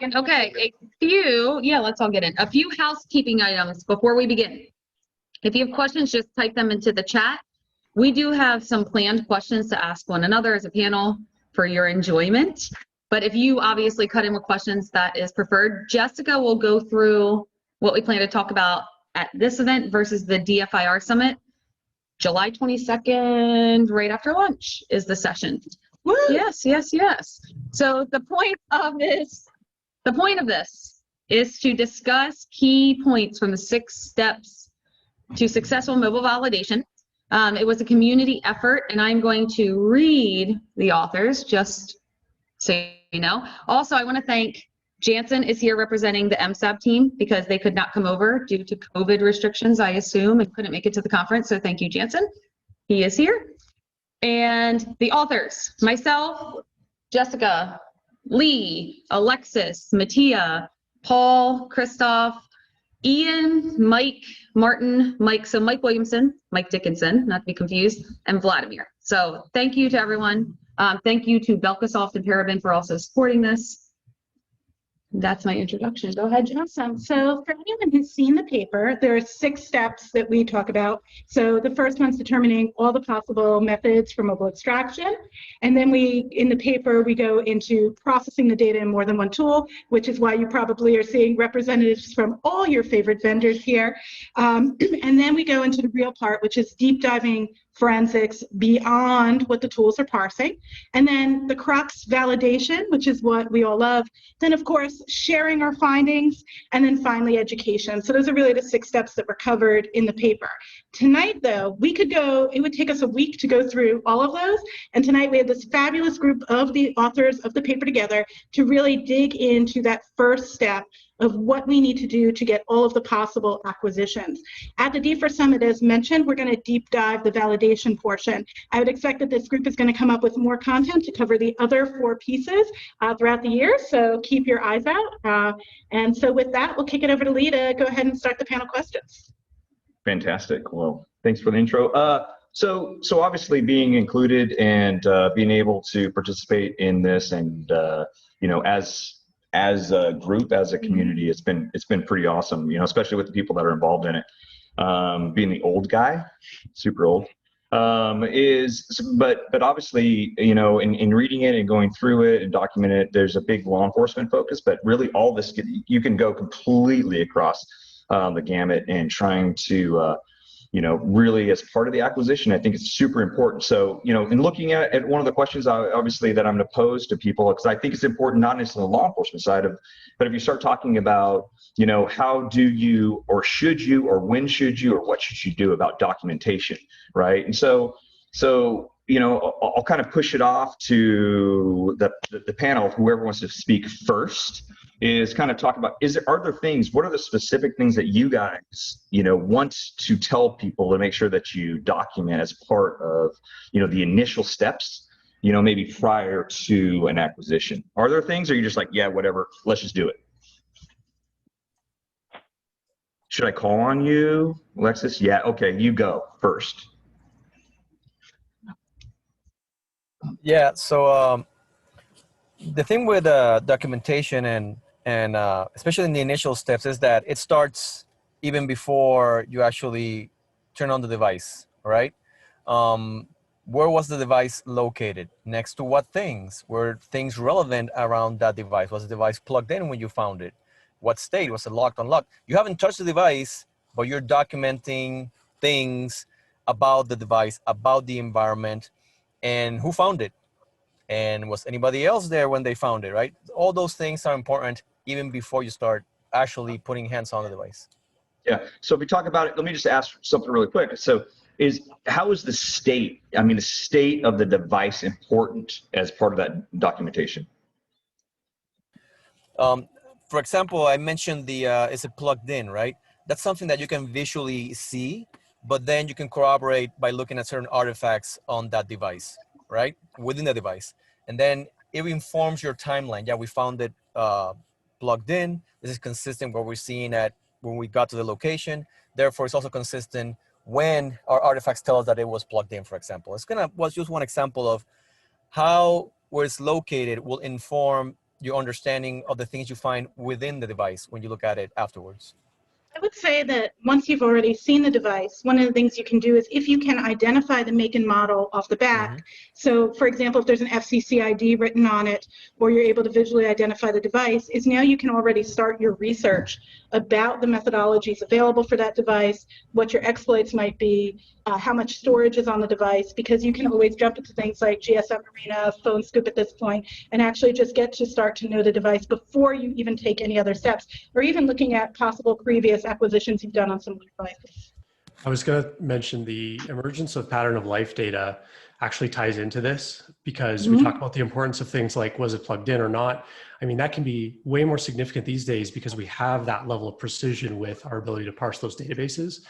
Okay, let's all get in. A few housekeeping items before we begin. If you have questions, just type them into the chat. We do have some planned questions to ask one another as a panel for your enjoyment. But if you obviously cut in with questions, that is preferred. Jessica will go through what we plan to talk about at this event versus the DFIR Summit. July 22nd, right after lunch, is the session. Woo! Yes. So the point of this is to discuss key points from the 6 steps to successful mobile validation. It was a community effort, and I'm going to read the authors just so you know. Also, I want to thank Jansen is here representing the MSAB team because they could not come over due to COVID restrictions, I assume, and couldn't make it to the conference. So thank you, Jansen. He is here. And the authors, myself, Jessica, Lee, Alexis, Mattia, Paul, Christoph, Ian, Mike, Martin, Mike Williamson, Mike Dickinson, not to be confused, and Vladimir. So thank you to everyone. Thank you to Belkasoft and Parabin for also supporting this. That's my introduction. Go ahead, Jen. Awesome. So for anyone who's seen the paper, there are 6 steps that we talk about. So the first one's determining all the possible methods for mobile extraction. And then in the paper, we go into processing the data in more than one tool, which is why you probably are seeing representatives from all your favorite vendors here. And then we go into the real part, which is deep diving forensics beyond what the tools are parsing. And then the crux, validation, which is what we all love. Then, of course, sharing our findings, and then finally education. So those are really the 6 steps that were covered in the paper. Tonight, though, it would take us a week to go through all of those. And tonight we have this fabulous group of the authors of the paper together to really dig into that first step of what we need to do to get all of the possible acquisitions. At the D4 Summit, as mentioned, we're going to deep dive the validation portion. I would expect that this group is going to come up with more content to cover the other 4 pieces throughout the year, so keep your eyes out. And so with that, we'll kick it over to Lee to go ahead and start the panel questions. Fantastic. Well, thanks for the intro. So obviously being included and being able to participate in this and, as a group, as a community, it's been pretty awesome, especially with the people that are involved in it. Being the old guy, super old, but obviously, in reading it and going through it and documenting it, there's a big law enforcement focus, but really all this, you can go completely across the gamut and trying to, really as part of the acquisition, I think it's super important. So, in looking at one of the questions, obviously, that I'm going to pose to people, because I think it's important, not just on the law enforcement side but if you start talking about, how do you, or should you, or when should you, or what should you do about documentation, right? And so, I'll kind of push it off to the panel, whoever wants to speak first, is kind of talk about, what are the specific things that you guys, want to tell people to make sure that you document as part of, the initial steps, maybe prior to an acquisition? Are there things, or are you just like, yeah, whatever, let's just do it? Should I call on you, Alexis? Yeah, okay, you go first. Yeah, so the thing with documentation and especially in the initial steps is that it starts even before you actually turn on the device, right? Where was the device located? Next to what things? Were things relevant around that device? Was the device plugged in when you found it? What state? Was it locked, unlocked? You haven't touched the device, but you're documenting things about the device, about the environment, and who found it? And was anybody else there when they found it, right? All those things are important even before you start actually putting hands on the device. Yeah, so if we talk about it, let me just ask something really quick. So how is the state of the device important as part of that documentation? For example, I mentioned is it plugged in, right? That's something that you can visually see, but then you can corroborate by looking at certain artifacts on that device, right? Within the device. And then it informs your timeline. Yeah, we found it plugged in. This is consistent with what we're seeing when we got to the location. Therefore, it's also consistent when our artifacts tell us that it was plugged in, for example. It's just one example of how where it's located will inform your understanding of the things you find within the device when you look at it afterwards? I would say that once you've already seen the device, one of the things you can do is if you can identify the make and model off the back. Mhm. So for example, if there's an FCC ID written on it, or you're able to visually identify the device, is now you can already start your research about the methodologies available for that device, what your exploits might be, how much storage is on the device, because you can always jump into things like GSM Arena, Phone Scoop at this point, and actually just get to start to know the device before you even take any other steps, or even looking at possible previous acquisitions you've done on similar devices. I was going to mention the emergence of pattern of life data actually ties into this, because we talk about the importance of things like, was it plugged in or not? I mean, that can be way more significant these days because we have that level of precision with our ability to parse those databases.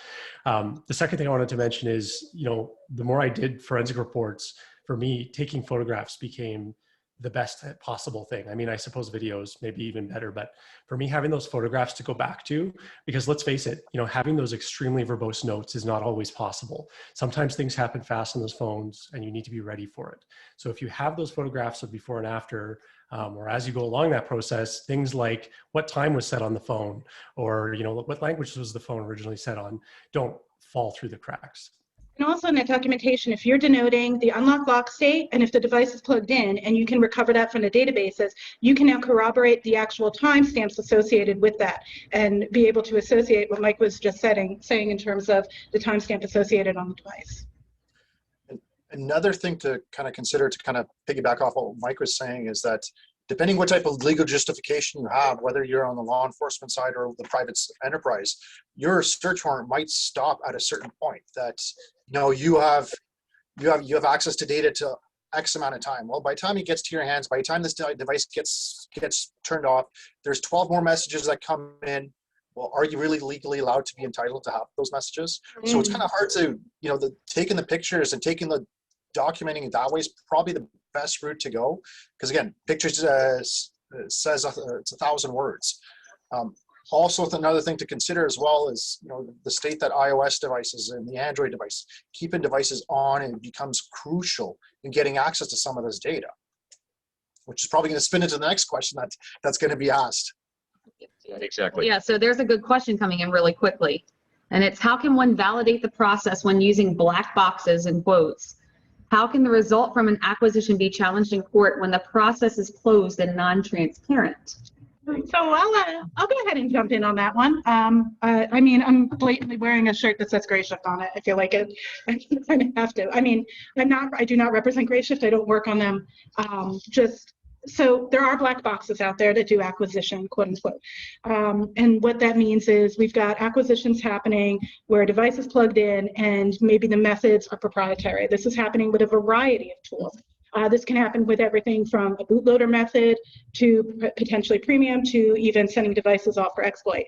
The second thing I wanted to mention is, the more I did forensic reports, for me, taking photographs became the best possible thing. I mean, I suppose videos may be even better, but for me, having those photographs to go back to, because let's face it, having those extremely verbose notes is not always possible. Sometimes things happen fast on those phones and you need to be ready for it. So if you have those photographs of before and after, or as you go along that process, things like what time was set on the phone, or what language was the phone originally set on, don't fall through the cracks. And also in that documentation, if you're denoting the unlock lock state, and if the device is plugged in, and you can recover that from the databases, you can now corroborate the actual timestamps associated with that and be able to associate what Mike was just saying in terms of the timestamp associated on the device. Another thing to kind of consider, to kind of piggyback off what Mike was saying, is that depending what type of legal justification you have, whether you're on the law enforcement side or the private enterprise, your search warrant might stop at a certain point that, you have access to data to X amount of time. Well, by the time it gets to your hands, by the time this device gets turned off, there's 12 more messages that come in. Well, are you really legally allowed to be entitled to have those messages? So it's kind of hard to, taking the pictures and documenting it that way is probably the best route to go, because again, pictures says it's 1,000 words. Also, another thing to consider as well is the state that iOS devices and the Android device, keeping devices on, and it becomes crucial in getting access to some of this data, which is probably going to spin into the next question that's going to be asked. Exactly. Yeah, so there's a good question coming in really quickly, and it's, how can one validate the process when using black boxes in quotes? How can the result from an acquisition be challenged in court when the process is closed and non-transparent? So I'll go ahead and jump in on that one. I mean, I'm blatantly wearing a shirt that says Grayshift on it. I feel like it. I kind of have to. I mean, I do not represent Grayshift. I don't work on them. So there are black boxes out there that do acquisition, quote unquote. And what that means is we've got acquisitions happening where a device is plugged in and maybe the methods are proprietary. This is happening with a variety of tools. This can happen with everything from a bootloader method to potentially premium to even sending devices off for exploit.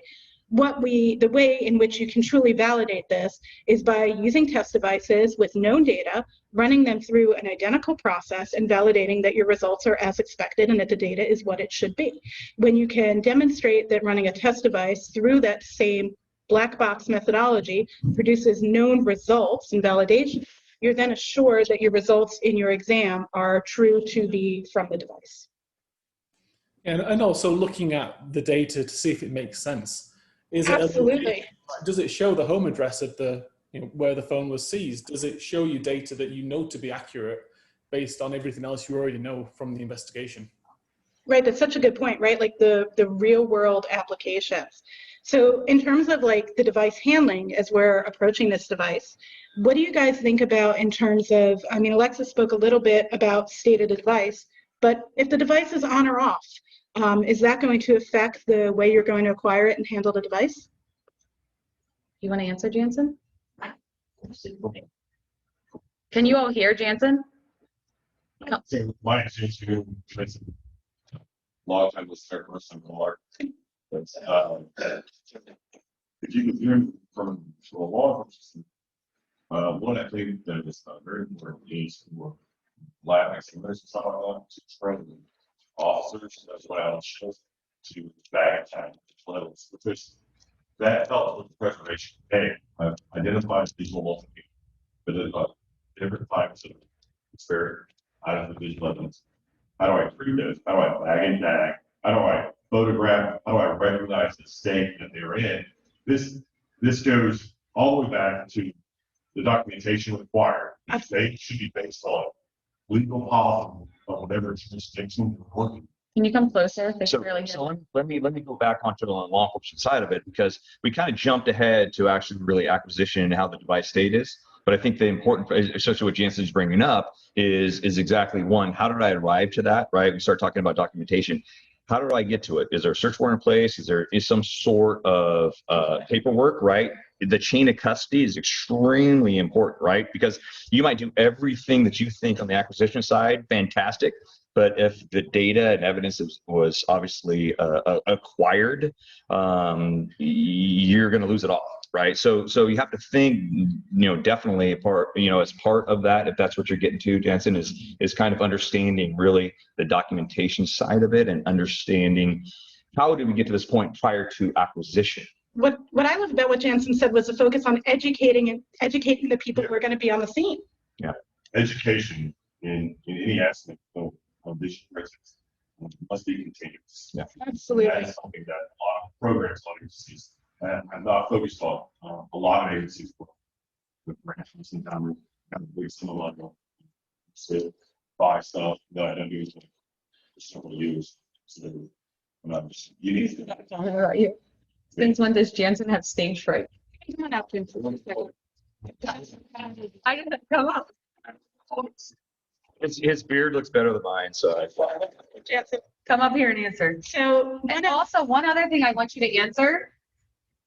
The way in which you can truly validate this is by using test devices with known data, running them through an identical process and validating that your results are as expected and that the data is what it should be. When you can demonstrate that running a test device through that same black box methodology produces known results and validation, you're then assured that your results in your exam are true to be from the device. And also looking at the data to see if it makes sense. Absolutely. Does it show the home address of where the phone was seized? Does it show you data that you know to be accurate based on everything else you already know from the investigation? Right, that's such a good point, right? Like the real world applications. So in terms of like the device handling as we're approaching this device, what do you guys think about in terms of, I mean, Alexis spoke a little bit about state of the device, but if the device is on or off, is that going to affect the way you're going to acquire it and handle the device? You want to answer, Jansen? Can you all hear Jansen? No. My experience with a lot of time was start with some more. If you could hear from a law enforcement, one I think that is very important is for lab examiners and stuff like that to train officers as well as to bag time levels, because that helps with the preservation. Hey, I've identified visual multiple, but different types of experiment out of the visual evidence. How do I treat those? How do I bag and tag? How do I photograph? How do I recognize the state that they're in? This goes all the way back to the documentation required. The state should be based on legal policy of whatever jurisdiction you're working. Can you come closer? They So, can really so let me go back onto the law enforcement side of it, because we kind of jumped ahead to actually really acquisition and how the device state is. But I think the important, especially what Jansen's bringing up, is exactly one, how did I arrive to that, right? We start talking about documentation. How did I get to it? Is there a search warrant in place? Is there some sort of paperwork, right? The chain of custody is extremely important, right? Because you might do everything that you think on the acquisition side, fantastic. But if the data and evidence was obviously acquired, you're going to lose it all, right? So you have to think, definitely as part of that, if that's what you're getting to, Jansen, is kind of understanding really the documentation side of it and understanding how did we get to this point prior to acquisition. What I love about what Jansen said was the focus on educating the people who are going to be on the scene. Yeah, education in any aspect of digital presence must be continuous. Yeah, absolutely. That is something that a lot of programs, a lot of agencies, I'm not focused on. A lot of agencies with branches and kind of some of them to buy stuff that I don't use for several years. So I'm not just unique. How about you? Since when does Jansen have stage fright? Come on up, Jansen. I didn't come up. His beard looks better than mine, so. Jansen. Come up here and answer. So, And also, one other thing I want you to answer.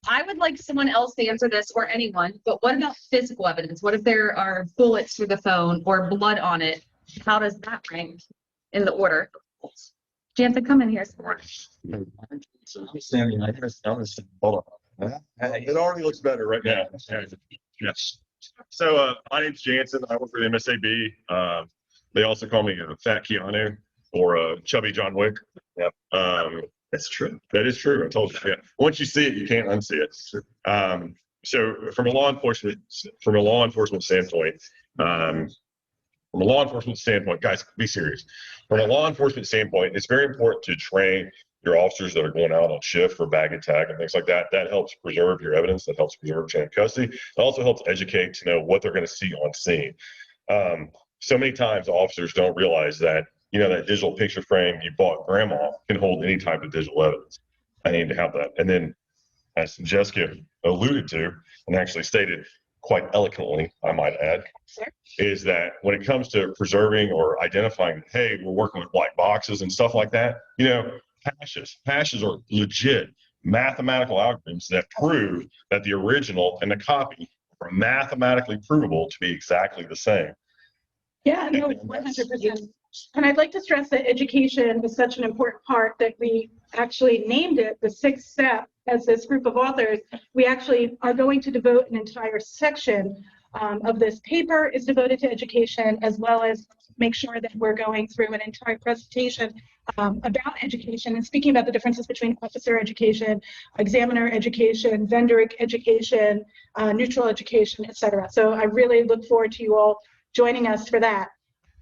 I would like someone else to answer this, or anyone, but what about physical evidence? What if there are bullets through the phone or blood on it? How does that rank in the order? Jansen, come in here. Hold on. It already looks better right now. Yes. So my name's Jansen. I work for the MSAB. They also call me Fat Keanu or Chubby John Wick. Yep. That's true. That is true. I told you. Yeah. Once you see it, you can't unsee it. So from a law enforcement standpoint, guys, be serious. From a law enforcement standpoint, it's very important to train your officers that are going out on shift for bag and tag and things like that. That helps preserve your evidence. That helps preserve chain of custody. It also helps educate to know what they're going to see on scene. So many times officers don't realize that, that digital picture frame you bought grandma can hold any type of digital evidence. I need to have that. And then, as Jessica alluded to and actually stated quite eloquently, I might add, is that when it comes to preserving or identifying, hey, we're working with white boxes and stuff like that, hashes are legit mathematical algorithms that prove that the original and the copy are mathematically provable to be exactly the same. Yeah, no, 100%. And I'd like to stress that education is such an important part that we actually named it the sixth step. As this group of authors, we actually are going to devote an entire section of this paper is devoted to education, as well as make sure that we're going through an entire presentation about education and speaking about the differences between officer education, examiner education, vendor education, neutral education, etc. So I really look forward to you all joining us for that.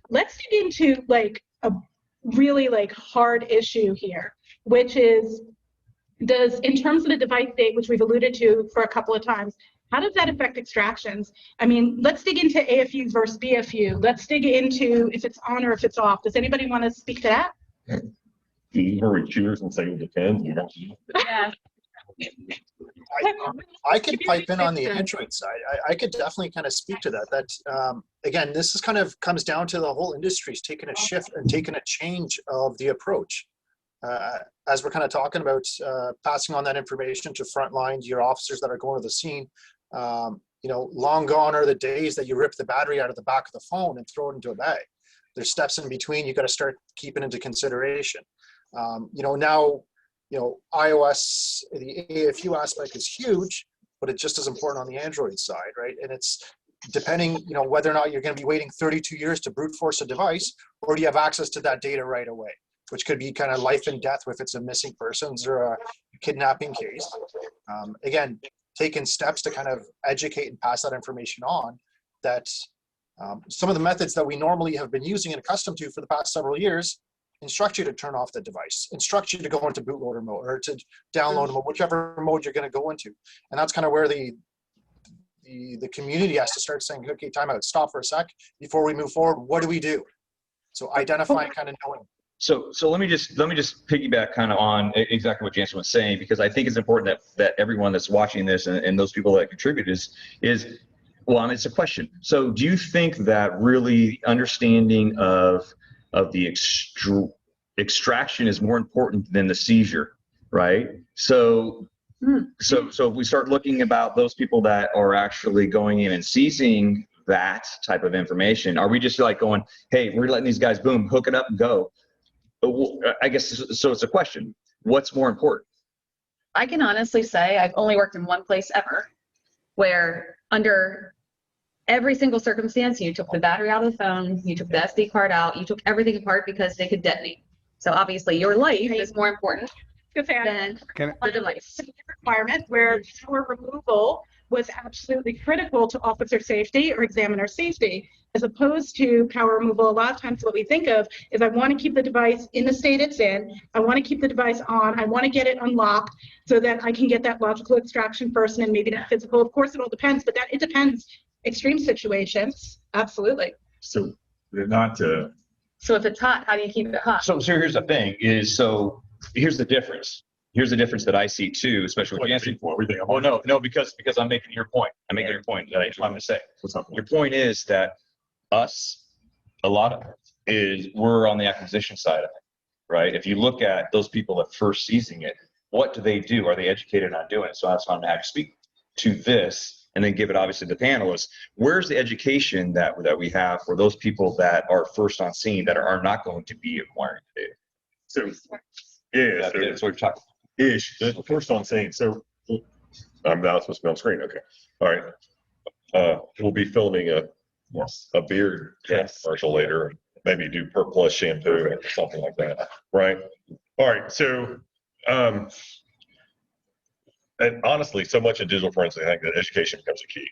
Let's dig into a really hard issue here, which is in terms of the device date, which we've alluded to for a couple of times, how does that affect extractions? I mean, let's dig into AFU versus BFU. Let's dig into if it's on or if it's off. Does anybody want to speak to that? Where we choose and say it depends. Yeah. I could pipe in on the Android side. I could definitely kind of speak to that. That again, this is kind of comes down to the whole industry's taking a shift and taking a change of the approach. As we're kind of talking about passing on that information to frontline, your officers that are going to the scene. Long gone are the days that you rip the battery out of the back of the phone and throw it into a bag. There's steps in between you got to start keeping into consideration. Now, iOS, the AFU aspect is huge, but it's just as important on the Android side, right? And it's depending, whether or not you're going to be waiting 32 years to brute force a device, or do you have access to that data right away, which could be kind of life and death if it's a missing persons or a kidnapping case. Again, taking steps to kind of educate and pass that information on, that some of the methods that we normally have been using and accustomed to for the past several years instruct you to turn off the device, instruct you to go into bootloader mode or to download mode, whichever mode you're going to go into. And that's kind of where the community has to start saying, okay, time out, stop for a sec before we move forward. What do we do? So identifying, kind of knowing. So let me just piggyback kind of on exactly what Jansen was saying, because I think it's important that everyone that's watching this and those people that contribute is well, I mean, it's a question. So do you think that really understanding of the extraction is more important than the seizure, right? So if we start looking about those people that are actually going in and seizing that type of information, are we just like going, hey, we're letting these guys, boom, hook it up and go? I guess, so it's a question. What's more important? I can honestly say I've only worked in one place ever where under every single circumstance, you took the battery out of the phone, you took the SD card out, you took everything apart because they could detonate. So obviously your life is more important than the device. Requirement where power removal was absolutely critical to officer safety or examiner safety, as opposed to power removal. A lot of times what we think of is I want to keep the device in the state it's in, I want to keep the device on, I want to get it unlocked so that I can get that logical extraction first and then maybe that physical. Of course it all depends, but it depends. Extreme situations, absolutely. So they're not So if it's hot, how do you keep it hot? So here's the thing here's the difference. Here's the difference that I see too, especially with Jansen. Oh, no, because I'm making your point. I'm making your point that I'm going to say. Your point is that a lot of it we're on the acquisition side of it, right? If you look at those people that first seizing it, what do they do? Are they educated on doing it? So that's why I'm going to speak to this and then give it obviously to the panelists. Where's the education that we have for those people that are first on scene that are not going to be acquiring data? So yeah, That's what we're talking. Ish. The first on scene. So I'm now supposed to be on screen. Okay. All right. We'll be filming a beard commercial later. Maybe do Per Plus shampoo or something like that. Right. All right. So and honestly, so much in digital forensics, I think that education becomes a key.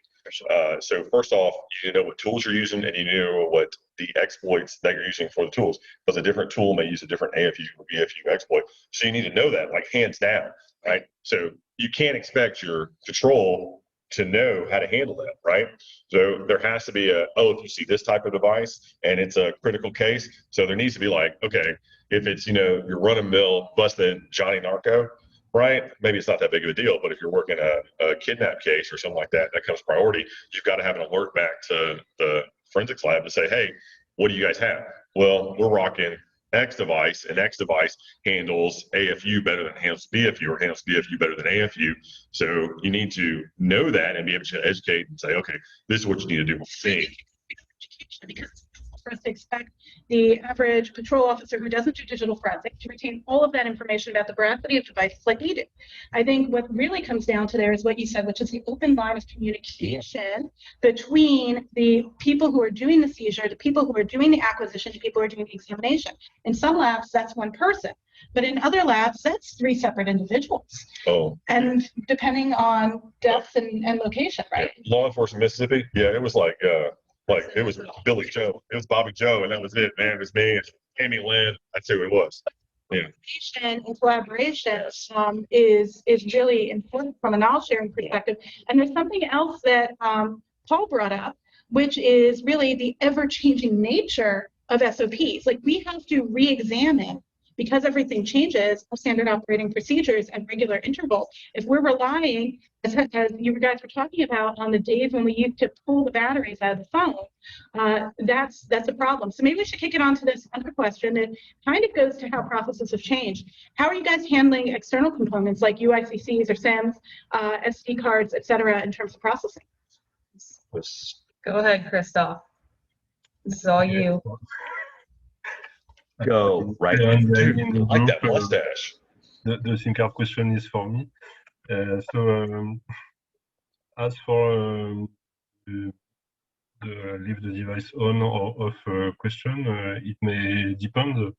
So first off, you know what tools you're using and you know what the exploits that you're using for the tools. Because a different tool may use a different AFU or BFU exploit. So you need to know that, like hands down, right? So you can't expect your control to know how to handle that, right? So there has to be if you see this type of device and it's a critical case, so there needs to be like, okay, if it's, your run-of-the-mill busted Johnny Narco, right? Maybe it's not that big of a deal, but if you're working a kidnap case or something like that, that comes priority. You've got to have an alert back to the forensics lab to say, hey, what do you guys have? Well, we're rocking X device, and X device handles AFU better than handles BFU, or handles BFU better than AFU. So you need to know that and be able to educate and say, okay, this is what you need to do before seeing. Because for us to expect the average patrol officer who doesn't do digital forensics to retain all of that information about the veracity of devices like we do. I think what really comes down to there is what you said, which is the open line of communication between the people who are doing the seizure, the people who are doing the acquisition, the people who are doing the examination. In some labs, that's one person. But in other labs, that's 3 separate individuals. Oh. And depending on depth and location, right? Yeah. Law enforcement Mississippi, yeah, it was like it was Billy Joe, it was Bobby Joe, and that was it, man. It was me and Amy Lynn. That's who it was. Yeah. And collaboration is really important from a knowledge sharing perspective. And there's something else that Paul brought up, which is really the ever-changing nature of SOPs. Like, we have to re-examine, because everything changes, standard operating procedures at regular intervals. If we're relying, as you guys were talking about, on the days when we used to pull the batteries out of the phone, that's a problem. So maybe we should kick it on to this other question that kind of goes to how processes have changed. How are you guys handling external components like UICCs or SIMs, SD cards, et cetera, in terms of processing? Go ahead, Christoph. This is all you. Go right. I like that mustache. The SIM card question is for me. As for the leave the device on or off question, it may depend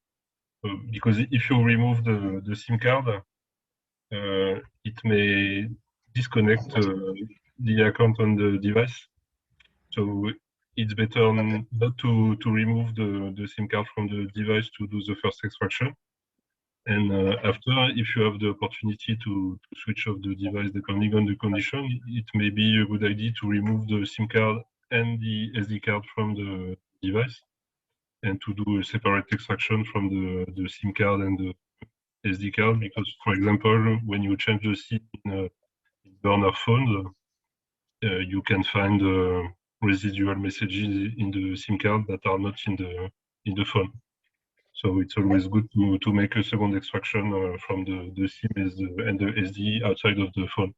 because if you remove the SIM card, it may disconnect the account on the device. So it's better not to remove the SIM card from the device to do the first extraction. And after, if you have the opportunity to switch off the device depending on the condition, it may be a good idea to remove the SIM card and the SD card from the device and to do a separate extraction from the SIM card and the SD card, because, for example, when you change the SIM in burner phones, you can find residual messages in the SIM card that are not in the phone. So it's always good to make a second extraction from the SIM and the SD outside of the phone.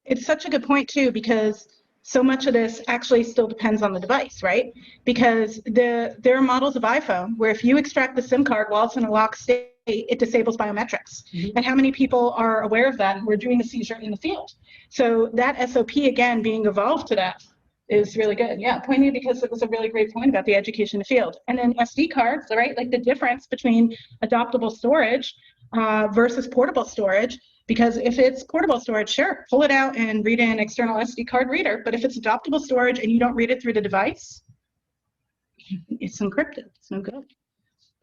It's such a good point too, because so much of this actually still depends on the device, right? Because there are models of iPhone where if you extract the SIM card while it's in a locked state, it disables biometrics. And how many people are aware of that? We're doing a seizure in the field. So that SOP, again, being evolved to that is really good. Yeah, pointing because it was a really great point about the education in the field. And then SD cards, right? Like the difference between adoptable storage versus portable storage. Because if it's portable storage, sure, pull it out and read an external SD card reader. But if it's adoptable storage and you don't read it through the device, it's encrypted. It's no good.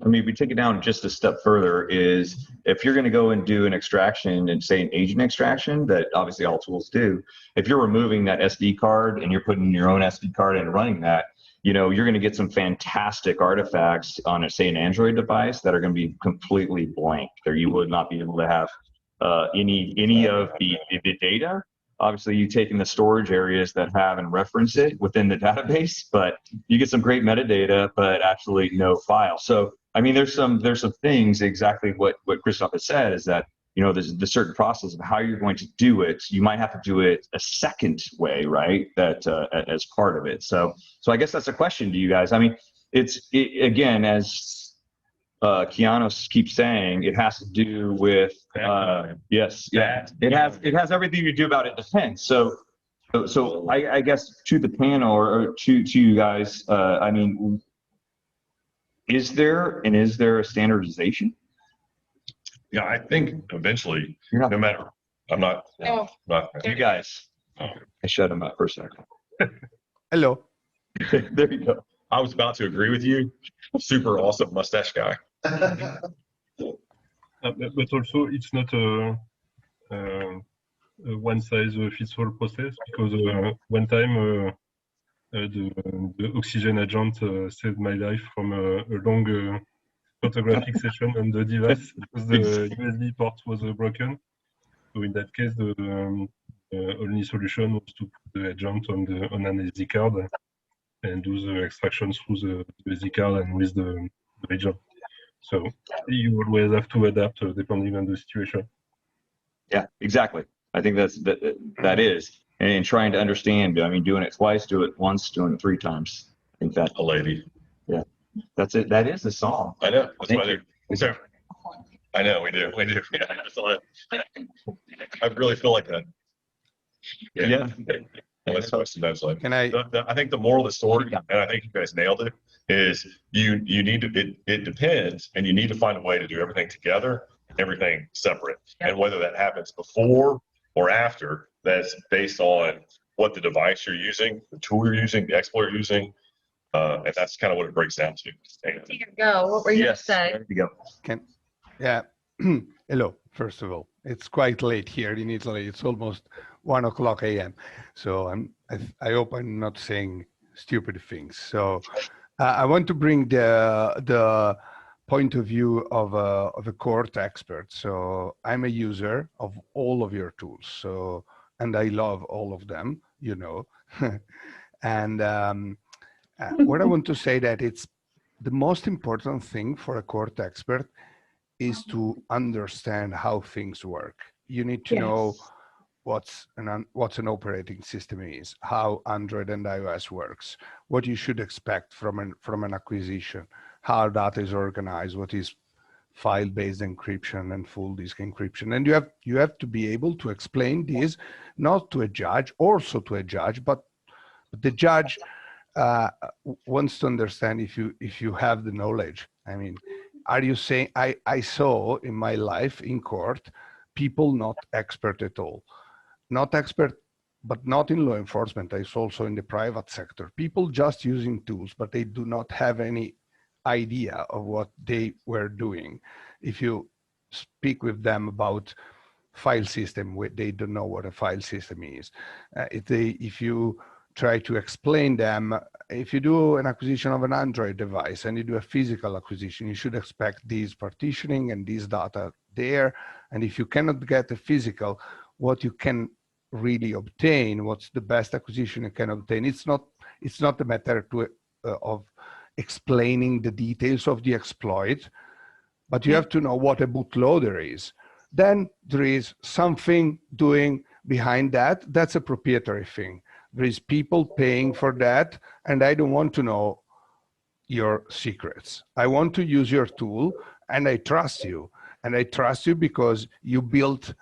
I mean, if we take it down just a step further, is if you're going to go and do an extraction and say an agent extraction, that obviously all tools do, if you're removing that SD card and you're putting your own SD card and running that, you know, you're going to get some fantastic artifacts on, say, an Android device that are going to be completely blank. There, you would not be able to have any of the data. Obviously, you take in the storage areas that have and reference it within the database, but you get some great metadata, but actually no file. So, I mean, there's some things, exactly what Christoph has said, is that, you know, there's the certain process of how you're going to do it. You might have to do it a second way, right? That as part of it. So I guess that's a question to you guys. I mean, again, as Keanu keeps saying, it has to do with yes, yeah. It has everything to do about it depends. So I guess to the panel or to you guys, I mean, is there a standardization? Yeah, I think eventually, You're no matter, I'm not. You guys. I shut him up for a second. Hello. There you go. I was about to agree with you. Super awesome mustache guy. But also, it's not a one-size-fits-all process, because one time the oxygen agent saved my life from a long photographic session on the device because the USB port was broken. So in that case, the only solution was to put the agent on an SD card and do the extraction through the SD card and with the agent. So you always have to adapt depending on the situation. Yeah, exactly. I think that is. And trying to understand, I mean, doing it twice, do it once, doing it 3 times. I think that's a lady. Yeah, that's it. That is the song. I know. That's what I do. So, I know we do. We do. Yeah, I really feel like that. Yeah. That's what like. Can I? I think the moral of the story, and I think you guys nailed it, is you need to. It depends, and you need to find a way to do everything together, everything separate, and whether that happens before or after, that's based on what the device you're using, the tool you're using, the exploit you're using, and that's kind of what it breaks down to. You can go. What were you going to say? There you go. Yeah. Hello. First of all, it's quite late here in Italy. It's almost 1:00 a.m. So I hope I'm not saying stupid things. So I want to bring the point of view of a court expert. So I'm a user of all of your tools. So, and I love all of them, you know. And what I want to say that it's the most important thing for a court expert is to understand how things work. You need to know what's an operating system is, how Android and iOS works, what you should expect from an acquisition, how data is organized, what is file-based encryption and full disk encryption. And you have to be able to explain this, not to a judge, also to a judge, but the judge wants to understand if you have the knowledge. I mean, are you saying, I saw in my life in court, people not expert at all. Not expert but not in law enforcement, it's also in the private sector. People just using tools, but they do not have any idea of what they were doing. If you speak with them about file system, they don't know what a file system is. If you try to explain them, if you do an acquisition of an Android device and you do a physical acquisition, you should expect this partitioning and this data there. And if you cannot get a physical, what you can really obtain, what's the best acquisition you can obtain. It's not a matter of explaining the details of the exploit, but you have to know what a bootloader is. Then there is something doing behind that. That's a proprietary thing. There is people paying for that, and I don't want to know your secrets. I want to use your tool, and I trust you. And I trust you because you built,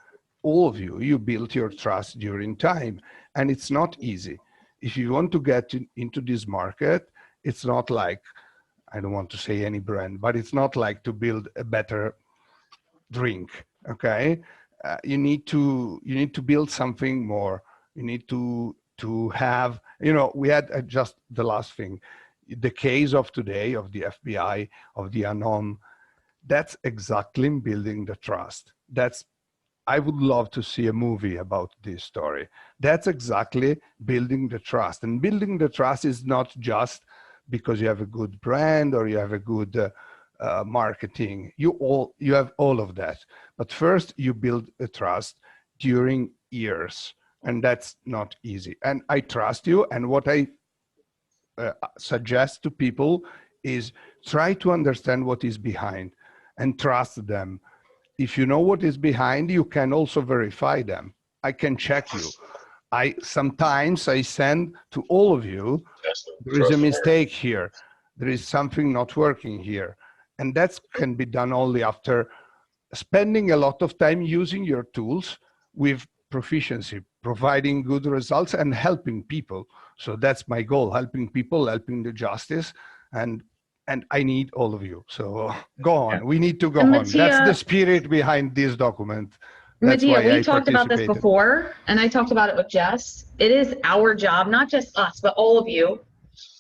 all of you built your trust during time. And it's not easy. If you want to get into this market, it's not like, I don't want to say any brand, but it's not like to build a better drink, okay? You need to build something more. You need to have, we had just the last thing, the case of today of the FBI, of the Anon, that's exactly building the trust. I would love to see a movie about this story. That's exactly building the trust. And building the trust is not just because you have a good brand or you have a good marketing. You have all of that. But first you build a trust during years. And that's not easy. And I trust you. And what I suggest to people is try to understand what is behind and trust them. If you know what is behind, you can also verify them. I can check you. Sometimes I send to all of you, there is a mistake here. There is something not working here. And that can be done only after spending a lot of time using your tools with proficiency, providing good results and helping people. So that's my goal, helping people, helping the justice. And I need all of you. So go on, we need to go on. That's the spirit behind this document. That's Mattia, why we talked about this before, and I talked about it with Jess. It is our job, not just us, but all of you.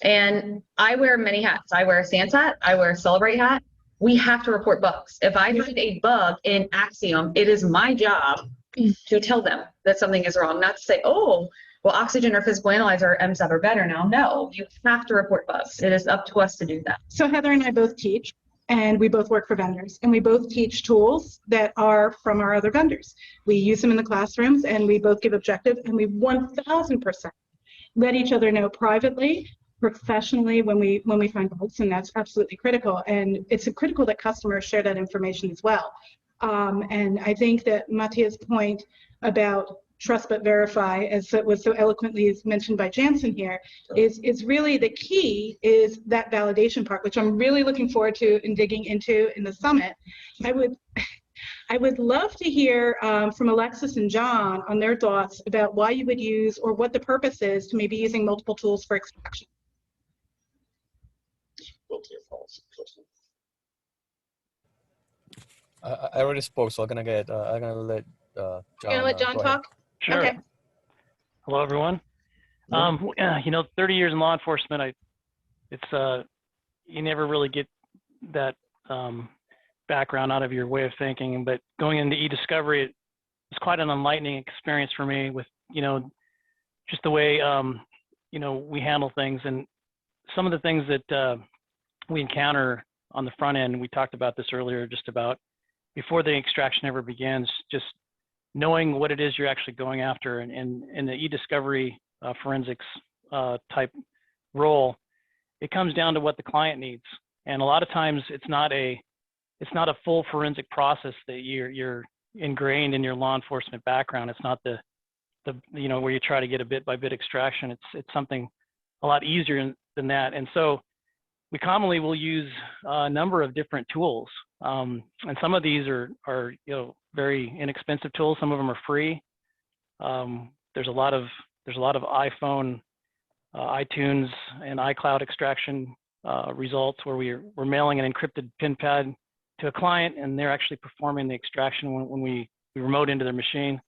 And I wear many hats. I wear a Sans hat, I wear a Celebrate hat. We have to report bugs. If I find a bug in Axiom, it is my job to tell them that something is wrong, not to say, oh, well, Oxygen or Physical Analyzer or MSAT are better now. No, you have to report bugs. It is up to us to do that. So Heather and I both teach, and we both work for vendors, and we both teach tools that are from our other vendors. We use them in the classrooms, and we both give objectives, and we 1000% let each other know privately, professionally when we find bugs, and that's absolutely critical. And it's critical that customers share that information as well. And I think that Mattia's point about trust but verify, as it was so eloquently mentioned by Jansen here, is really the key, is that validation part, which I'm really looking forward to and digging into in the summit. I would love to hear from Alexis and John on their thoughts about why you would use, or what the purpose is to maybe using multiple tools for extraction. I already spoke, so I'm gonna let John. You're gonna let John talk? Sure. Okay. Hello, everyone. 30 years in law enforcement, you never really get that background out of your way of thinking. But going into eDiscovery, it was quite an enlightening experience for me with, just the way, we handle things, and some of the things that we encounter on the front end. We talked about this earlier, just about before the extraction ever begins, just knowing what it is you're actually going after. And in the eDiscovery forensics type role, it comes down to what the client needs. And a lot of times it's not a full forensic process that you're ingrained in your law enforcement background. It's not the where you try to get a bit by bit extraction. It's something a lot easier than that. And so we commonly will use a number of different tools. And some of these are very inexpensive tools. Some of them are free. There's a lot of iPhone, iTunes, and iCloud extraction results where we're mailing an encrypted PIN pad to a client, and they're actually performing the extraction when we remote into their machine.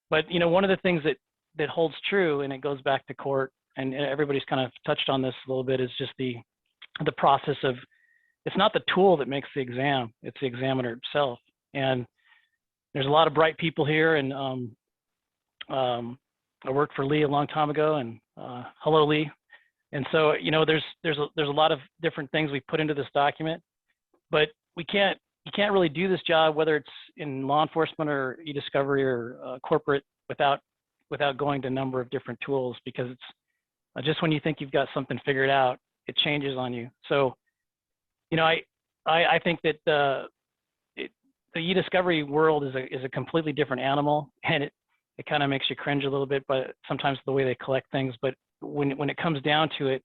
But one of the things that that holds true, and it goes back to court, and everybody's kind of touched on this a little bit, is just the process of, it's not the tool that makes the exam, it's the examiner himself. And there's a lot of bright people here, and I worked for Lee a long time ago, and hello, Lee. And so, you know, there's a lot of different things we put into this document, but you can't really do this job, whether it's in law enforcement or eDiscovery or corporate, without going to a number of different tools, because it's just when you think you've got something figured out, it changes on you. So, you know, I think that the eDiscovery world is a completely different animal, and it kind of makes you cringe a little bit, but sometimes the way they collect things. But when it comes down to it,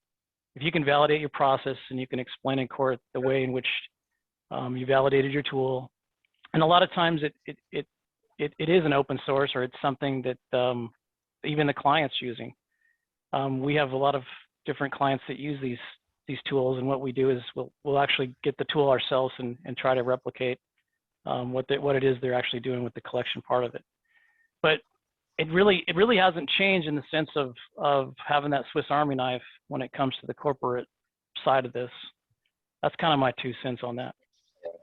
if you can validate your process and you can explain in court the way in which you validated your tool, and a lot of times it is an open source, or it's something that even the client's using. We have a lot of different clients that use these tools, and what we do is we'll actually get the tool ourselves and try to replicate what it is they're actually doing with the collection part of it. But it really hasn't changed in the sense of having that Swiss Army knife when it comes to the corporate side of this. That's kind of my 2 cents on that.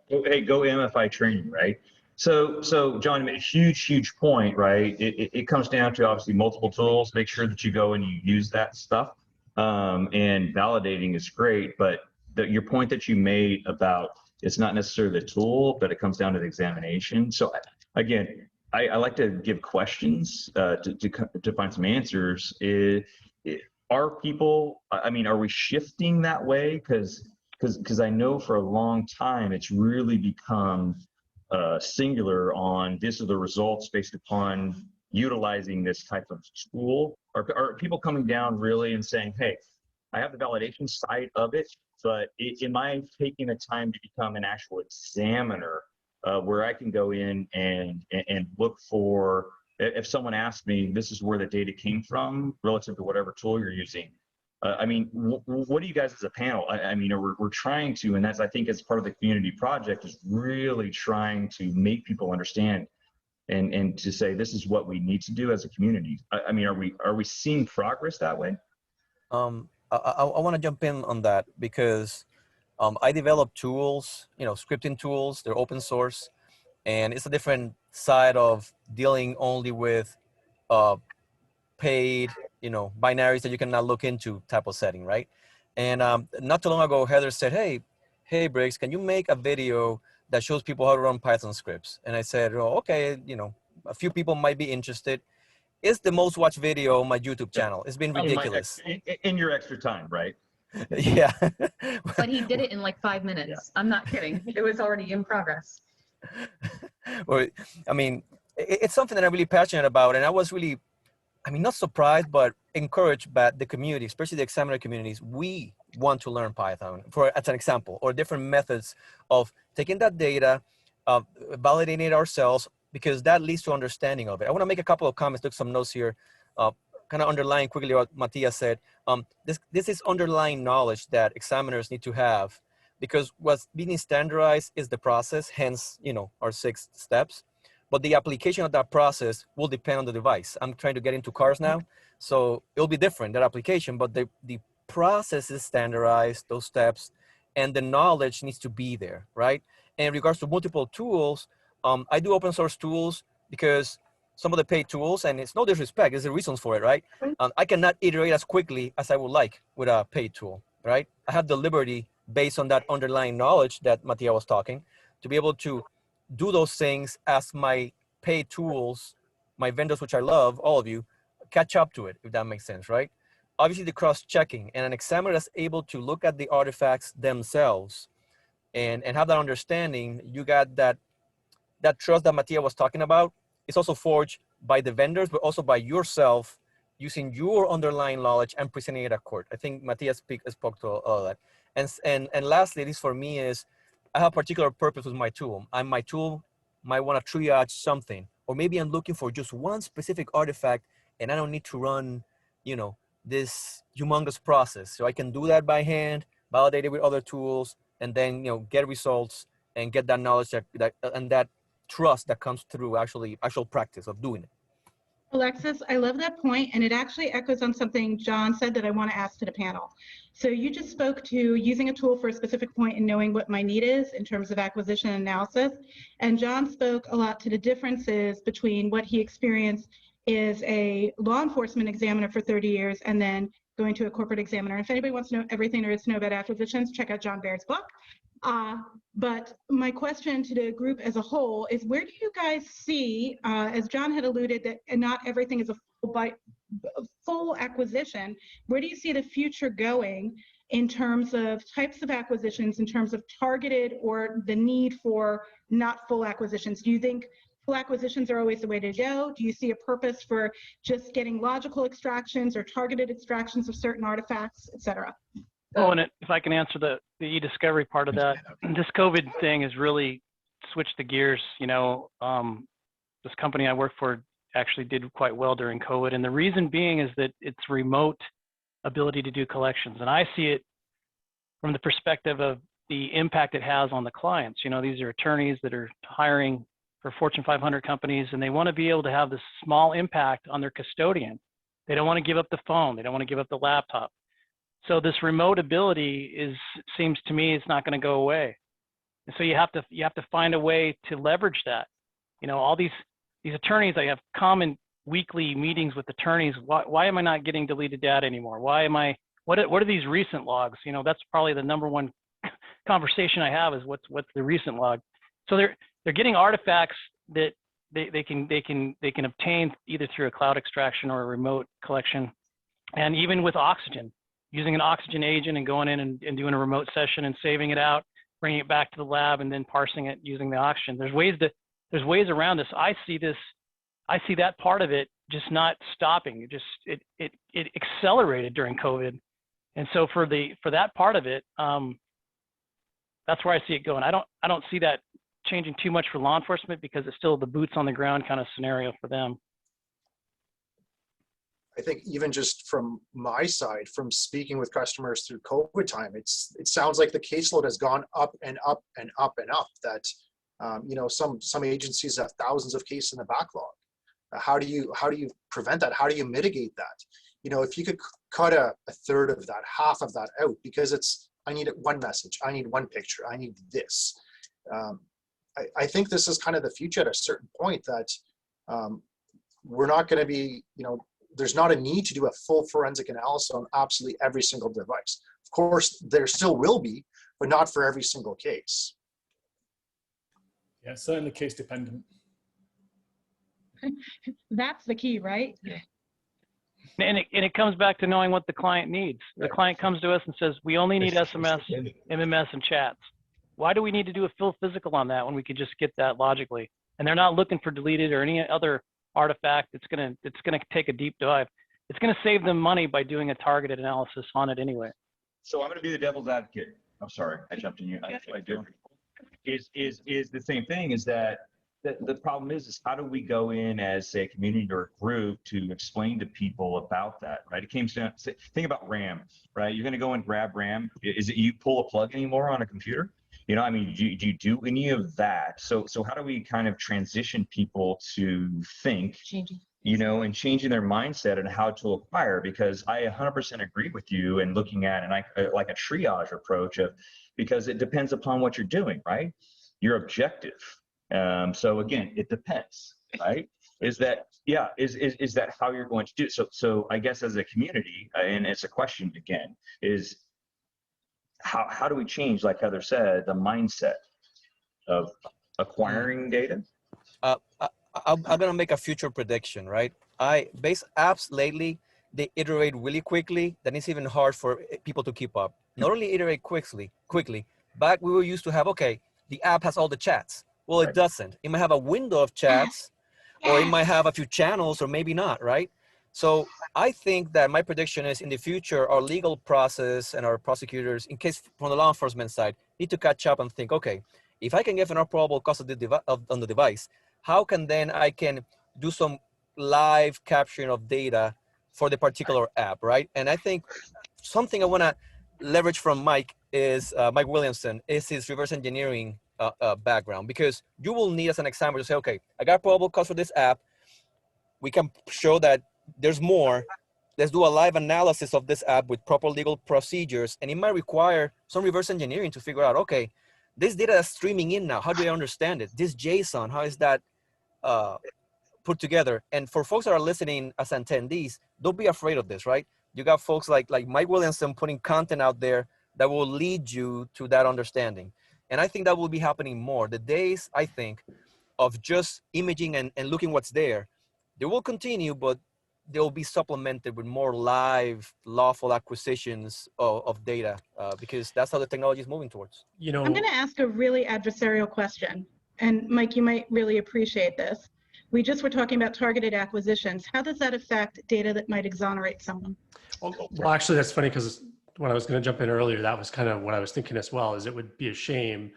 Hey, go MFI training, right? So John, you made a huge point, right? It comes down to obviously multiple tools. Make sure that you go and you use that stuff. And validating is great, but your point that you made about it's not necessarily the tool, but it comes down to the examination. So again, I like to give questions to find some answers. Are people, I mean, are we shifting that way? Because I know for a long time it's really become singular on this are the results based upon utilizing this type of tool. Are people coming down really and saying, hey, I have the validation side of it, but am I taking the time to become an actual examiner where I can go in and look for, if someone asks me, this is where the data came from relative to whatever tool you're using. I mean, what do you guys as a panel, I mean, we're trying to, and that's, I think, as part of the community project, is really trying to make people understand and to say, this is what we need to do as a community. I mean, are we seeing progress that way? I want to jump in on that because I develop tools, you know, scripting tools, they're open source, and it's a different side of dealing only with paid, you know, binaries that you cannot look into type of setting, right? And not too long ago, Heather said, hey, Briggs, can you make a video that shows people how to run Python scripts? And I said, oh, okay, you know, a few people might be interested. It's the most watched video on my YouTube channel. It's been ridiculous. In your extra time, right? Yeah. But he did it in like 5 minutes. Yeah. I'm not kidding. It was already in progress. Well, I mean, it's something that I'm really passionate about. And I was really, I mean, not surprised, but encouraged by the community, especially the examiner communities. We want to learn Python, as an example, or different methods of taking that data, validating it ourselves, because that leads to understanding of it. I want to make a couple of comments, took some notes here, kind of underline quickly what Matthias said. This is underlying knowledge that examiners need to have, because what's being standardized is the process, hence, you know, our 6 steps. But the application of that process will depend on the device. I'm trying to get into cars now, so it'll be different, that application, but the process is standardized, those steps, and the knowledge needs to be there, right? And in regards to multiple tools, I do open source tools because some of the paid tools, and it's no disrespect, there's the reasons for it, right? I cannot iterate as quickly as I would like with a paid tool, right? I have the liberty based on that underlying knowledge that Mattia was talking to be able to do those things as my paid tools, my vendors, which I love, all of you, catch up to it, if that makes sense, right? Obviously the cross-checking, and an examiner that's able to look at the artifacts themselves and have that understanding, you got that trust that Mattia was talking about. It's also forged by the vendors, but also by yourself using your underlying knowledge and presenting it at court. I think Mattia spoke to all that. And lastly, at least for me, is I have a particular purpose with my tool. My tool might want to triage something, or maybe I'm looking for just one specific artifact and I don't need to run, you know, this humongous process. So I can do that by hand, validate it with other tools, and then, you know, get results and get that knowledge and that trust that comes through actual practice of doing it. Alexis, I love that point, and it actually echoes on something John said that I want to ask to the panel. So you just spoke to using a tool for a specific point and knowing what my need is in terms of acquisition analysis, and John spoke a lot to the differences between what he experienced as a law enforcement examiner for 30 years and then going to a corporate examiner. If anybody wants to know everything there is to know about acquisitions, check out John Bair's book. But my question to the group as a whole is, where do you guys see, as John had alluded, that not everything is a full acquisition, where do you see the future going in terms of types of acquisitions, in terms of targeted or the need for not full acquisitions? Do you think full acquisitions are always the way to go? Do you see a purpose for just getting logical extractions or targeted extractions of certain artifacts, et cetera? Oh, and if I can answer the eDiscovery part of that, this COVID thing has really switched the gears. You know, this company I work for actually did quite well during COVID. And the reason being is that it's remote ability to do collections. And I see it from the perspective of the impact it has on the clients. You know, these are attorneys that are hiring for Fortune 500 companies, and they want to be able to have this small impact on their custodian. They don't want to give up the phone. They don't want to give up the laptop. So this remote ability seems to me it's not going to go away. And so you have to find a way to leverage that. You know, all these attorneys, I have common weekly meetings with attorneys. Why am I not getting deleted data anymore? What are these recent logs? You know, that's probably the number one conversation I have is what's the recent log. So they're getting artifacts that they can obtain either through a cloud extraction or a remote collection. And even with Oxygen, using an Oxygen agent and going in and doing a remote session and saving it out, bringing it back to the lab and then parsing it using the Oxygen. There's ways around this. I see that part of it just not stopping. It accelerated during COVID. And so for that part of it, that's where I see it going. I don't see that changing too much for law enforcement because it's still the boots on the ground kind of scenario for them. I think even just from my side, from speaking with customers through COVID time, it sounds like the caseload has gone up and up and up and up. That you know, some agencies have thousands of cases in the backlog. How do you prevent that? How do you mitigate that? You know, if you could cut a third of that, half of that out, because I need one message, I need one picture, I need this. I think this is kind of the future at a certain point that we're not going to be, you know, there's not a need to do a full forensic analysis on absolutely every single device. Of course, there still will be, but not for every single case. Yeah, certainly case dependent. That's the key, right? Yeah. And it comes back to knowing what the client needs. The client comes to us and says, we only need SMS, MMS, and chats. Why do we need to do a full physical on that when we could just get that logically? And they're not looking for deleted or any other artifact. It's gonna take a deep dive. It's gonna save them money by doing a targeted analysis on it anyway. So I'm going to be the devil's advocate. I'm sorry, I jumped in you. I do. Is the same thing? Is that the problem is how do we go in as, say, a community or a group to explain to people about that, right? It came down, think about RAM, right? You're going to go and grab RAM. Is it you pull a plug anymore on a computer? You know, I mean, do you do any of that? So how do we kind of transition people to think, you know, and changing their mindset and how to acquire? Because I 100% agree with you and looking at, and I like a triage approach of, because it depends upon what you're doing, right? Your objective. So again, it depends, right? Is that how you're going to do it? So I guess as a community, and it's a question again, is how do we change, like Heather said, the mindset of acquiring data? I'm gonna make a future prediction, right? Base apps lately, they iterate really quickly. Then it's even hard for people to keep up. Not only iterate quickly. Back we were used to have, okay, the app has all the chats. Well, it doesn't. It might have a window of chats, or it might have a few channels, or maybe not, right? So I think that my prediction is in the future, our legal process and our prosecutors, in case from the law enforcement side, need to catch up and think, okay, if I can get an probable cause on the device, how can then I can do some live capturing of data for the particular app, right? And I think something I want to leverage from Mike is, Mike Williamson, is his reverse engineering background, because you will need as an example to say, okay, I got probable cause for this app. we can show that there's more. Let's do a live analysis of this app with proper legal procedures. And it might require some reverse engineering to figure out, okay, this data is streaming in now. How do I understand it? This JSON, how is that put together? And for folks that are listening as attendees, don't be afraid of this, right? You got folks like Mike Williamson putting content out there that will lead you to that understanding. And I think that will be happening more. The days, I think, of just imaging and looking what's there, they will continue, but they'll be supplemented with more live, lawful acquisitions of data because that's how the technology is moving towards. I'm going to ask a really adversarial question. And Mike, you might really appreciate this. We just were talking about targeted acquisitions. How does that affect data that might exonerate someone? Well, actually, that's funny because when I was going to jump in earlier, that was kind of what I was thinking as well, is it would be a shame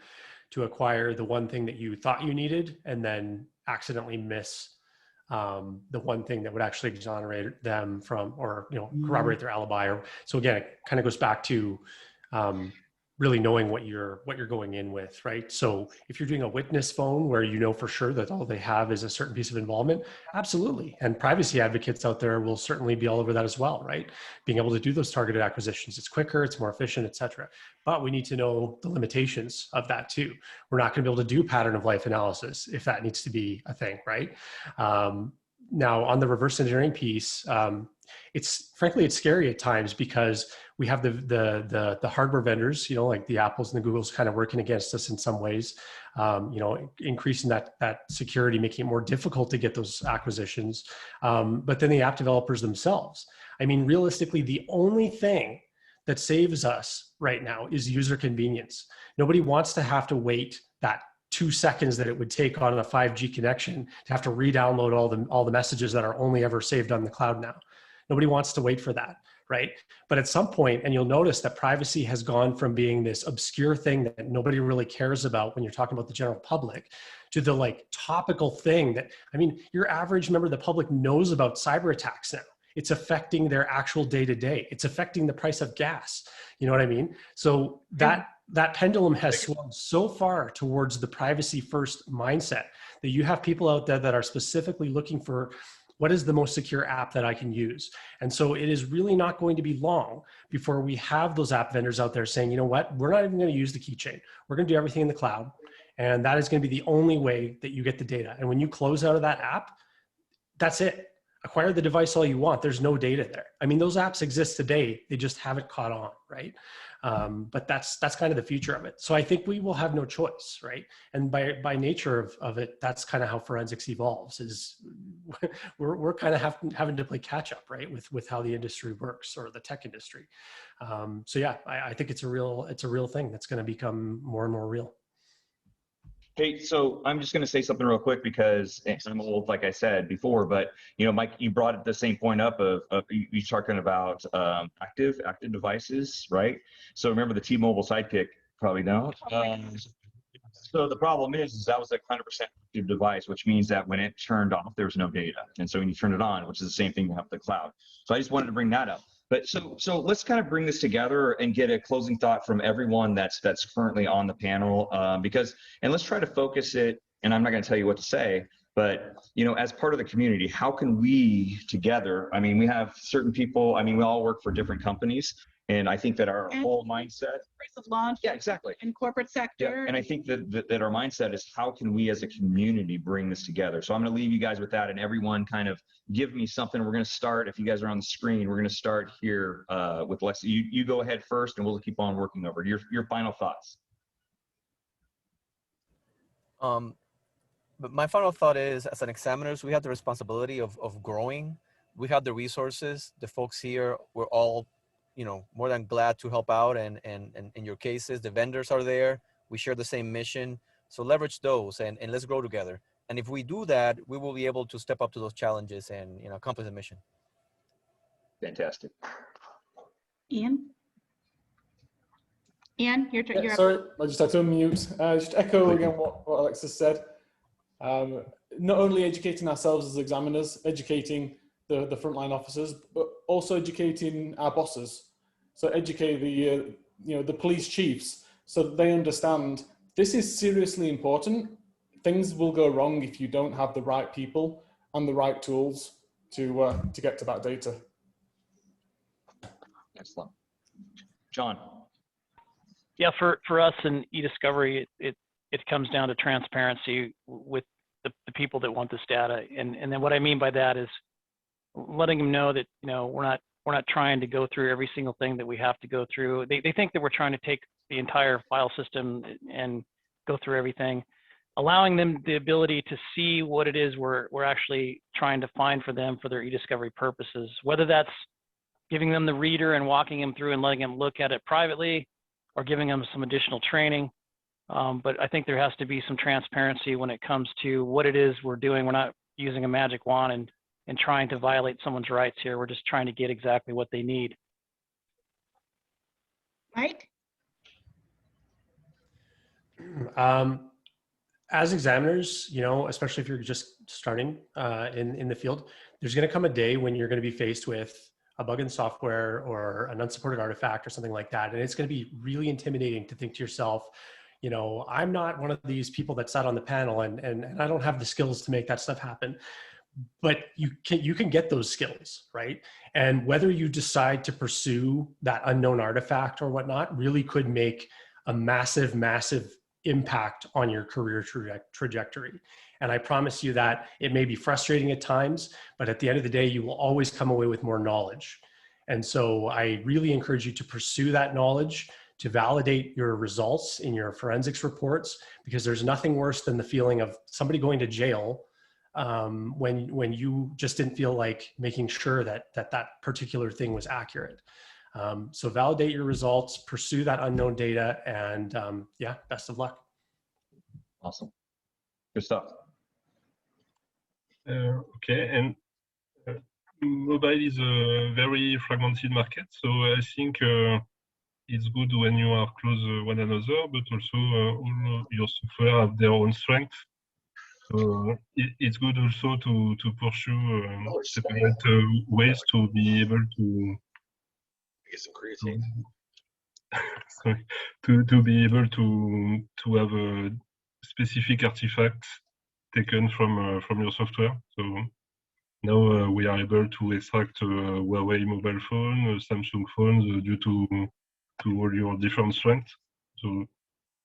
to acquire the one thing that you thought you needed and then accidentally miss the one thing that would actually exonerate them from, or, you know, corroborate their alibi. Or, so again, it kind of goes back to really knowing what you're going in with, right? So if you're doing a witness phone where you know for sure that all they have is a certain piece of involvement, absolutely. And privacy advocates out there will certainly be all over that as well, right? Being able to do those targeted acquisitions, it's quicker, it's more efficient, et cetera. But we need to know the limitations of that too. We're not gonna be able to do pattern of life analysis if that needs to be a thing, right? Now on the reverse engineering piece, it's scary at times because we have the hardware vendors, you know, like the Apples and the Googles kind of working against us in some ways, you know, increasing that security, making it more difficult to get those acquisitions. But then the app developers themselves. I mean, realistically, the only thing that saves us right now is user convenience. Nobody wants to have to wait that 2 seconds that it would take on a 5G connection to have to re-download all the messages that are only ever saved on the cloud now. Nobody wants to wait for that, right? But at some point, and you'll notice that privacy has gone from being this obscure thing that nobody really cares about when you're talking about the general public to the like topical thing that, I mean, your average member of the public knows about cyber attacks now. It's affecting their actual day-to-day. It's affecting the price of gas. You know what I mean? So that pendulum has swung so far towards the privacy first mindset that you have people out there that are specifically looking for what is the most secure app that I can use. And so it is really not going to be long before we have those app vendors out there saying, you know what, we're not even going to use the keychain. We're going to do everything in the cloud. And that is going to be the only way that you get the data. And when you close out of that app, that's it. Acquire the device all you want. There's no data there. I mean, those apps exist today. They just haven't caught on, right? But that's kind of the future of it. So I think we will have no choice, right? And by nature of it, that's kind of how forensics evolves. Is we're kind of having to play catch up, right, with how the industry works, or the tech industry. So yeah, I think it's a real thing that's going to become more and more real. Hey, so I'm just going to say something real quick because I'm old, like I said before, but you know, Mike, you brought the same point up of you talking about active devices, right? So remember the T-Mobile Sidekick, probably don't. So the problem is that was a 100% active device, which means that when it turned off, there was no data. And so when you turn it on, which is the same thing you have with the cloud. So I just wanted to bring that up. But so let's kind of bring this together and get a closing thought from everyone that's currently on the panel, and let's try to focus it. And I'm not going to tell you what to say, but you know, as part of the community, how can we together? I mean, we have certain people. I mean, we all work for different companies, and I think that our whole mindset. Of launch, yeah, exactly. In corporate sector. Yeah, and I think that our mindset is how can we as a community bring this together? So I'm going to leave you guys with that, and everyone kind of give me something. We're going to start, if you guys are on the screen, we're going to start here with Alexis. You go ahead first, and we'll keep on working over. Your final thoughts. But my final thought is, as an examiners, we have the responsibility of growing. We have the resources. The folks here, we're all, you know, more than glad to help out. And in your cases, the vendors are there. We share the same mission. So leverage those and let's grow together. And if we do that, we will be able to step up to those challenges and, you know, accomplish the mission. Fantastic. Ian, your turn. Yeah, sorry, I just had to unmute. Just echo again what Alexis said. Not only educating ourselves as examiners, educating the frontline officers, but also educating our bosses. So educate the police chiefs so that they understand this is seriously important. Things will go wrong if you don't have the right people and the right tools to get to that data. Excellent. John. Yeah, for us in eDiscovery, it comes down to transparency with the people that want this data, and then what I mean by that is letting them know that we're not trying to go through every single thing that we have to go through. They think that we're trying to take the entire file system and go through everything, allowing them the ability to see what it is we're actually trying to find for them for their eDiscovery purposes, whether that's giving them the reader and walking them through and letting them look at it privately, or giving them some additional training. But I think there has to be some transparency when it comes to what it is we're doing. We're not using a magic wand and trying to violate someone's rights here. We're just trying to get exactly what they need. Mike? As examiners, especially if you're just starting in the field, there's going to come a day when you're going to be faced with a bug in software or an unsupported artifact or something like that. And it's going to be really intimidating to think to yourself, I'm not one of these people that sat on the panel and I don't have the skills to make that stuff happen. But you can get those skills, right? And whether you decide to pursue that unknown artifact or whatnot really could make a massive, massive impact on your career trajectory. And I promise you that it may be frustrating at times, but at the end of the day, you will always come away with more knowledge. And so I really encourage you to pursue that knowledge, to validate your results in your forensics reports, because there's nothing worse than the feeling of somebody going to jail when you just didn't feel like making sure that particular thing was accurate. So validate your results, pursue that unknown data, and yeah, best of luck. Awesome. Good stuff. Okay, and mobile is a very fragmented market, so I think it's good when you are close one another, but also all your software have their own strengths. So it's good also to pursue separate ways to be able to get some creatine. Sorry, to be able to have a specific artifacts taken from your software. So now we are able to extract Huawei mobile phone, Samsung phones due to all your different strengths. So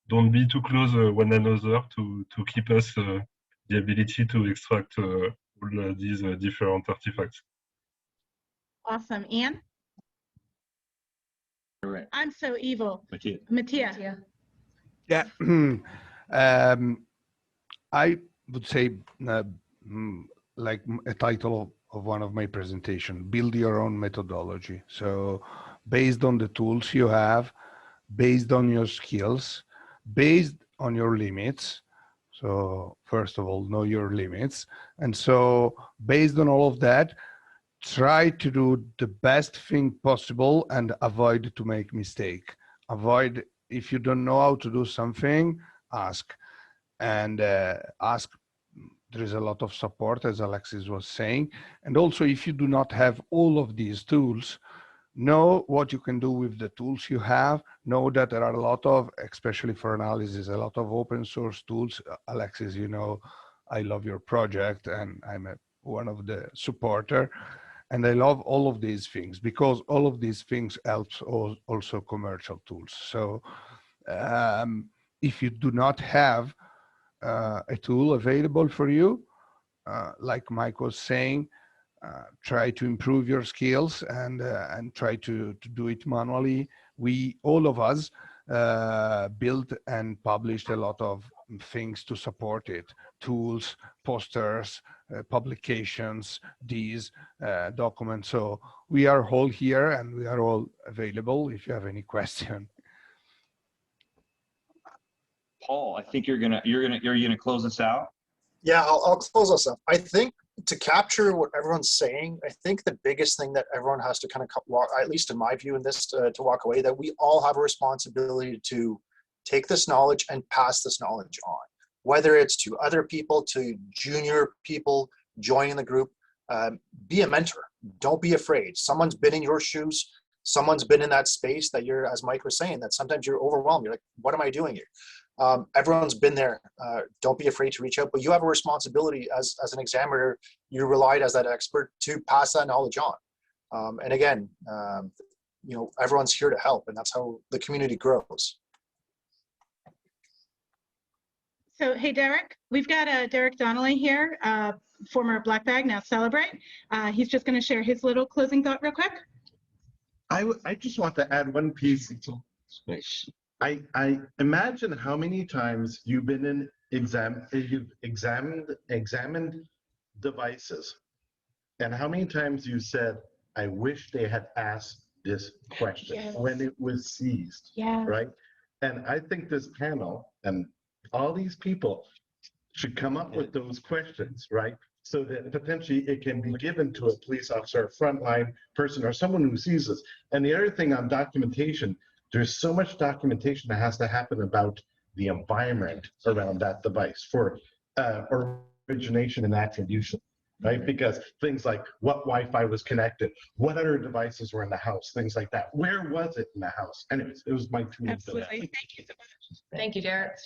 don't be too close one another to keep us the ability to extract all these different artifacts. Awesome. Anne? Right. I'm so evil. Mattia. Yeah. I would say like a title of one of my presentations, build your own methodology. So based on the tools you have, based on your skills, based on your limits. So first of all, know your limits. And so based on all of that, try to do the best thing possible and avoid to make mistake. Avoid, if you don't know how to do something, ask. And ask, there is a lot of support, as Alexis was saying. And also, if you do not have all of these tools, know what you can do with the tools you have. Know that there are a lot of, especially for analysis, a lot of open source tools. Alexis, I love your project and I'm one of the supporter. And I love all of these things because all of these things helps also commercial tools. So if you do not have a tool available for you, like Mike was saying, try to improve your skills and try to do it manually. All of us built and published a lot of things to support it, tools, posters, publications, these documents. So we are all here and we are all available if you have any question. Paul, I think you're gonna close us out. Yeah, I'll close us up. I think to capture what everyone's saying, I think the biggest thing that everyone has to kind of walk, at least in my view in this, to walk away, that we all have a responsibility to take this knowledge and pass this knowledge on, whether it's to other people, to junior people joining the group. Be a mentor. Don't be afraid. Someone's been in your shoes. Someone's been in that space that you're, as Mike was saying, that sometimes you're overwhelmed. You're like, what am I doing here? Everyone's been there. Don't be afraid to reach out, but you have a responsibility as an examiner. You relied as that expert to pass that knowledge on. And again, you know, everyone's here to help, and that's how the community grows. So, hey, Derek, we've got Derek Donnelly here, former Black Bag, now Celebrate. He's just going to share his little closing thought real quick. I just want to add one piece. I imagine how many times you've been in you've examined devices, and how many times you said, I wish they had asked this question when it was seized, right? And I think this panel and all these people should come up with those questions, right? So that potentially it can be given to a police officer, a frontline person, or someone who sees this. And the other thing on documentation, there's so much documentation that has to happen about the environment around that device for origination and attribution, right? Because things like what Wi-Fi was connected, what other devices were in the house, things like that. Where was it in the house? Anyways, it was my 2 minutes. Absolutely. Thank you so much. Thank you, Derek.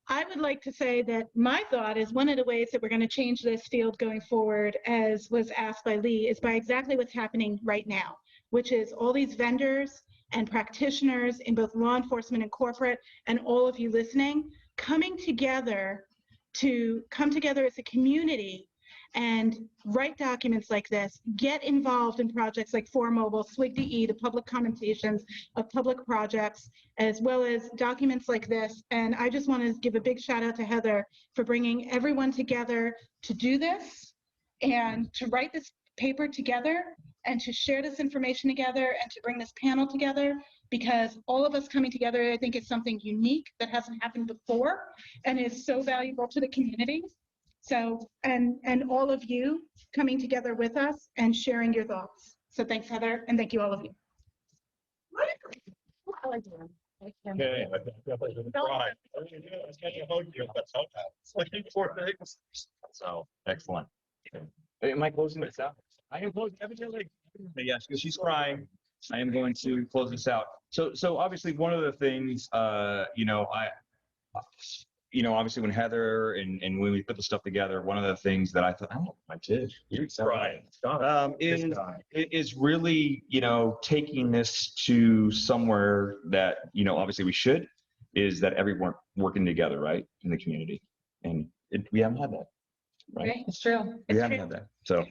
I would like to say that my thought is one of the ways that we're going to change this field going forward, as was asked by Lee, is by exactly what's happening right now, which is all these vendors and practitioners in both law enforcement and corporate, and all of you listening, coming together to come together as a community and write documents like this, get involved in projects like 4Mobile, SWIG-DE, the public commentations of public projects, as well as documents like this. And I just want to give a big shout out to Heather for bringing everyone together to do this and to write this paper together and to share this information together and to bring this panel together, because all of us coming together, I think, is something unique that hasn't happened before and is so valuable to the community. So, and all of you coming together with us and sharing your thoughts. So thanks, Heather, and thank you, all of you. Okay. So excellent. Am I closing this out? I am closing everything. Yes, because she's crying. I am going to close this out. So obviously one of the things, obviously when Heather and when we put the stuff together, one of the things that I thought, oh, I did. You're crying. Is really, taking this to somewhere that, obviously we should, is that everyone working together, right, in the community. And we haven't had that, right? It's true. We haven't had that. So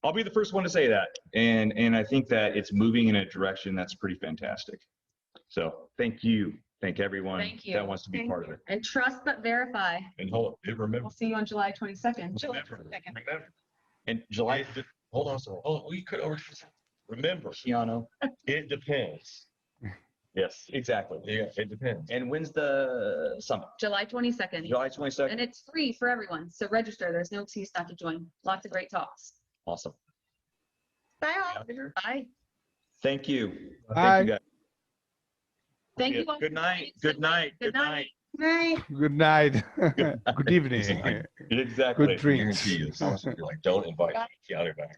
I'll be the first one to say that. And I think that it's moving in a direction that's pretty fantastic. So thank you. Thank everyone that wants to be part of it. And trust but verify. And hold on, remember. We'll see you on July 22nd. Remember. And July. Hold on, sorry. Oh, we could over. Remember, Keanu. It depends. Yes, exactly. Yeah, it depends. And when's the summit? July 22nd. July 22nd. And it's free for everyone. So register. There's no excuse not to join. Lots of great talks. Awesome. Bye all. Bye. Thank you. Bye. Thank you, guys. Thank you all. Good night. Good night. Good night. Night. Good night. Good evening. Exactly. Good drinks. You're like, don't invite Keanu back.